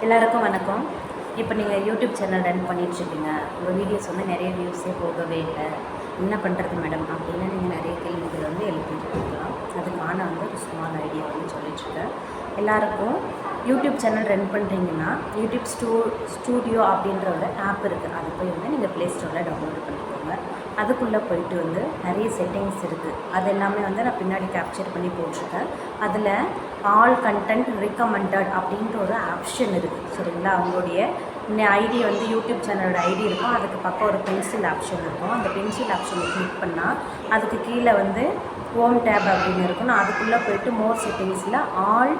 எல்லாருக்கும் வணக்கம். இப்போ நீங்கள் யூடியூப் சேனல் ரன் பண்ணிகிட்ருக்கீங்க. உங்கள் வீடியோஸ் வந்து நிறைய வியூஸே போகவே இல்லை, என்ன பண்ணுறது மேடம் அப்படின்னு நீங்கள் நிறைய கேள்விகள் வந்து எழுப்பிட்டு இருக்கலாம். அதுக்கான வந்து ஒரு ஸ்மால் ஐடியா வந்து சொல்லிட்டுருக்கேன். எல்லாருக்கும் யூடியூப் சேனல் ரன் பண்ணுறீங்கன்னா யூடியூப் ஸ்டூடியோ அப்படின்ற ஒரு ஆப் இருக்குது. அது போய் வந்து நீங்கள் ப்ளே ஸ்டோரில் டவுன்லோட் பண்ணிக்கோங்க. அதுக்குள்ளே போயிட்டு வந்து நிறைய செட்டிங்ஸ் இருக்குது. அது எல்லாமே வந்து நான் பின்னாடி கேப்சர் பண்ணி போட்டிருக்கேன். அதில் ஆல் கண்டென்ட் ரிகமெண்டட் அப்படின்ற ஒரு ஆப்ஷன் இருக்குது, சரிங்களா? அவங்களுடைய ஐடி வந்து யூடியூப் சேனலோட ஐடி இருக்கும். அதுக்கு பக்கம் ஒரு பென்சில் ஆப்ஷன் இருக்கும். அந்த பென்சில் ஆப்ஷனை கிளிக் பண்ணால் அதுக்கு கீழே வந்து ஹோம் டேப் அப்படின்னு இருக்கும். நான் அதுக்குள்ளே போயிட்டு மோர் செட்டிங்ஸில் ஆல்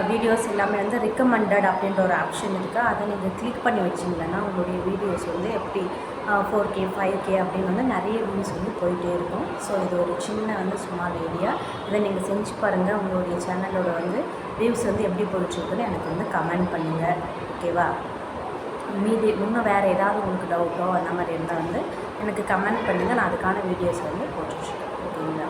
வீடியோஸ் எல்லாமே வந்து ரிகமெண்டட் அப்படின்ற ஒரு ஆப்ஷன் இருக்குது. அதை நீங்கள் கிளிக் பண்ணி வச்சிங்கன்னா உங்களுடைய வீடியோஸ் வந்து எப்படி 4K 5K அப்படின்னு வந்து நிறைய வியூஸ் வந்து போயிட்டே இருக்கும். ஸோ இது ஒரு சின்ன வந்து ஸ்மால் ஐடியா. இதை நீங்கள் செஞ்சு பாருங்கள். உங்களுடைய சேனலோட வந்து வியூஸ் வந்து எப்படி போயிட்டுருக்குன்னு எனக்கு வந்து கமெண்ட் பண்ணுங்கள், ஓகேவா? மீதி இன்னும் வேறு ஏதாவது உங்களுக்கு டவுட்டோ அந்த மாதிரி இருந்தால் வந்து எனக்கு கமெண்ட் பண்ணுங்கள். நான் அதுக்கான வீடியோஸ் வந்து போட்டுட்ருக்கேன், ஓகேங்களா?